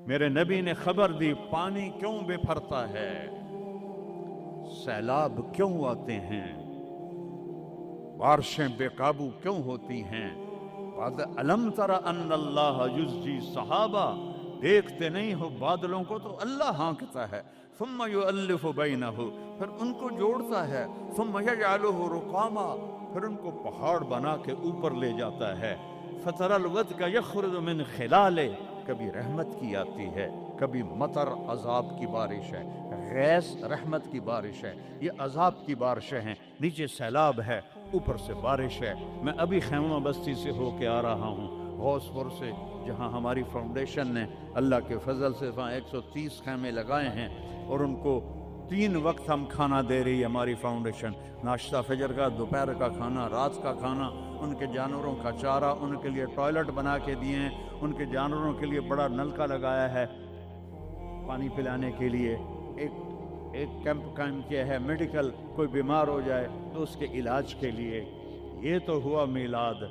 میرے نبی نے خبر دی پانی کیوں بفرتا ہے، سیلاب کیوں آتے ہیں، بارشیں بے قابو کیوں ہوتی ہیں۔ بعد علم تر ان اللہ یزجی صحابہ، دیکھتے نہیں ہو بادلوں کو تو اللہ ہانکتا ہے، ثم یؤلف بینہ، پھر ان کو جوڑتا ہے، ثم یجعلہ رقاما، پھر ان کو پہاڑ بنا کے اوپر لے جاتا ہے۔ فتر الودق یخرج من خلالہ، کبھی رحمت کی آتی ہے، کبھی مطر عذاب کی بارش ہے، غیث رحمت کی بارش ہے، یہ عذاب کی بارشیں ہیں، نیچے سیلاب ہے اوپر سے بارش ہے۔ میں ابھی خیمہ بستی سے ہو کے آ رہا ہوں، غوث پور سے، جہاں ہماری فاؤنڈیشن نے اللہ کے فضل سے وہاں 130 خیمے لگائے ہیں، اور ان کو 3 وقت ہم کھانا دے رہی ہے ہماری فاؤنڈیشن، ناشتہ فجر کا، دوپہر کا کھانا، رات کا کھانا، ان کے جانوروں کا چارہ، ان کے لیے ٹوائلٹ بنا کے دیے ہیں، ان کے جانوروں کے لیے بڑا نلکا لگایا ہے پانی پلانے کے لیے، ایک کیمپ قائم کیا ہے میڈیکل، کوئی بیمار ہو جائے تو اس کے علاج کے لیے۔ یہ تو ہوا میلاد۔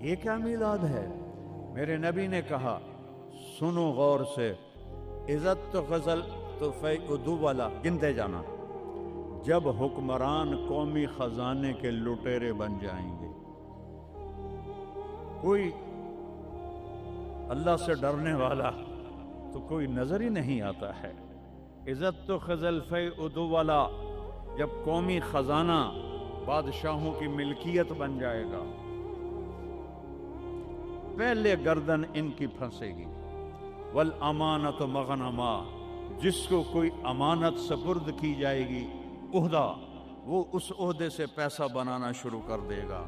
یہ کیا میلاد ہے؟ میرے نبی نے کہا سنو غور سے، عزت تو غزل تو فیعدو والا، گنتے جانا، جب حکمران قومی خزانے کے لٹیرے بن جائیں گے، کوئی اللہ سے ڈرنے والا تو کوئی نظر ہی نہیں آتا ہے۔ عزت تو خزل فیعدو والا، جب قومی خزانہ بادشاہوں کی ملکیت بن جائے گا، پہلے گردن ان کی پھنسے گی۔ والامانت مغنما، جس کو کوئی امانت سپرد کی جائے گی عہدہ، وہ اس عہدے سے پیسہ بنانا شروع کر دے گا۔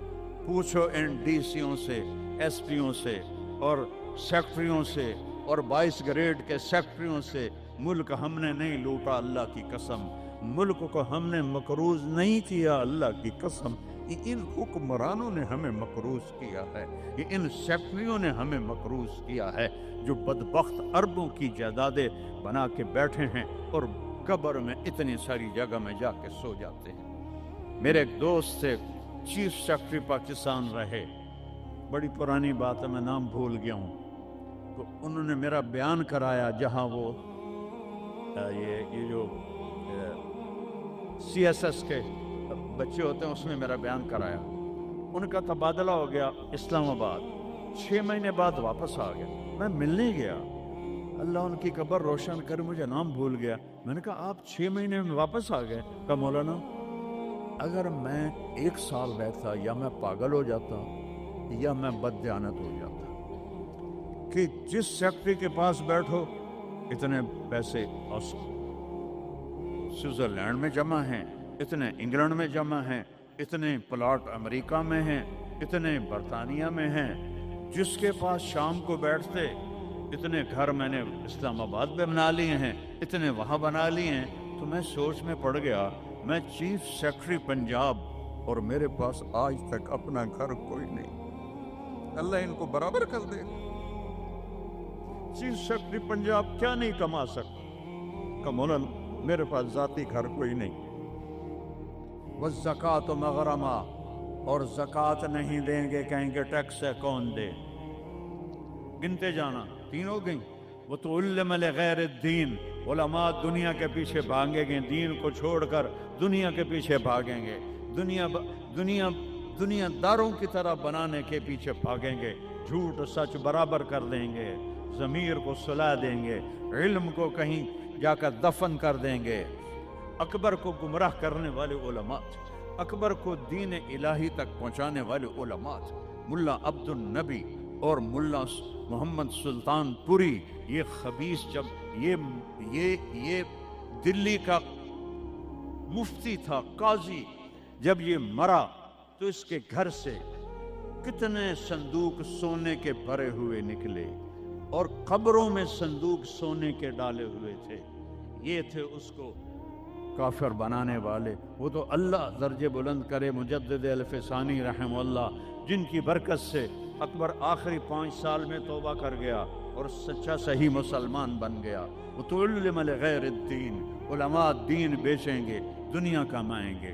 پوچھو ان ڈی سیوں سے، ایس پیوں سے، اور سیکٹریوں سے، اور 22 گریڈ کے سیکٹریوں سے، ملک ہم نے نہیں لوٹا اللہ کی قسم، ملک کو ہم نے مقروض نہیں کیا اللہ کی قسم، یہ ان حکمرانوں نے ہمیں مقروض کیا ہے، یہ ان سیکٹریوں نے ہمیں مقروض کیا ہے، جو بدبخت اربوں کی جائیدادیں بنا کے بیٹھے ہیں اور قبر میں اتنی ساری جگہ میں جا کے سو جاتے ہیں۔ میرے ایک دوست سے چیف سیکرٹری پاکستان رہے، بڑی پرانی بات ہے، میں نام بھول گیا ہوں، تو انہوں نے میرا بیان کرایا، جہاں وہ یہ جو سی ایس ایس کے بچے ہوتے ہیں اس میں میرا بیان کرایا۔ ان کا تبادلہ ہو گیا اسلام آباد، 6 مہینے بعد واپس آ گیا، میں ملنے گیا، اللہ ان کی قبر روشن کر، مجھے نام بھول گیا۔ میں نے کہا آپ 6 مہینے میں واپس آ گئے؟ کہا مولانا اگر میں 1 سال بیٹھتا یا میں پاگل ہو جاتا یا میں بددیانت ہو جاتا، کہ جس سیکٹری کے پاس بیٹھو اتنے پیسے سوئٹزرلینڈ میں جمع ہیں، اتنے انگلینڈ میں جمع ہیں، اتنے پلاٹ امریکہ میں ہیں، اتنے برطانیہ میں ہیں، جس کے پاس شام کو بیٹھتے اتنے گھر میں نے اسلام آباد میں بنا لیے ہیں، اتنے وہاں بنا لیے ہیں۔ تو میں سوچ میں پڑ گیا، میں چیف سیکرٹری پنجاب اور میرے پاس آج تک اپنا گھر کوئی نہیں، اللہ ان کو برابر کر دے۔ چیف سیکرٹری پنجاب کیا نہیں کما سکتا؟ کہ مولانا میرے پاس ذاتی گھر کوئی نہیں۔ والزکوٰۃ مغرمہ، اور زکوٰۃ نہیں دیں گے، کہیں گے ٹیکس ہے کون دے؟ گنتے جانا، 3 ہو گئیں۔ وَتُعَلِّمَ لِغَيْرِ الدِّينِ، علماء دنیا کے پیچھے بھاگیں گے، دین کو چھوڑ کر دنیا کے پیچھے بھاگیں گے، دنیا داروں کی طرح بنانے کے پیچھے بھاگیں گے، جھوٹ سچ برابر کر دیں گے، ضمیر کو سلا دیں گے، علم کو کہیں جا کر دفن کر دیں گے۔ اکبر کو گمراہ کرنے والے علماء، اکبر کو دین الہی تک پہنچانے والے علماء، ملا عبد النبی اور ملا محمد سلطان پوری، یہ خبیث، جب یہ دلی کا مفتی تھا، قاضی، جب یہ مرا تو اس کے گھر سے کتنے صندوق سونے کے بھرے ہوئے نکلے، اور قبروں میں صندوق سونے کے ڈالے ہوئے تھے۔ یہ تھے اس کو کافر بنانے والے۔ وہ تو اللہ درجے بلند کرے مجدد الفسانی رحمہ اللہ، جن کی برکت سے اکبر آخری 5 سال میں توبہ کر گیا اور سچا صحیح مسلمان بن گیا۔ وَتُعَلِّمَ لِغَيْرِ الدِّينِ، علماء دین بیچیں گے، دنیا کمائیں گے۔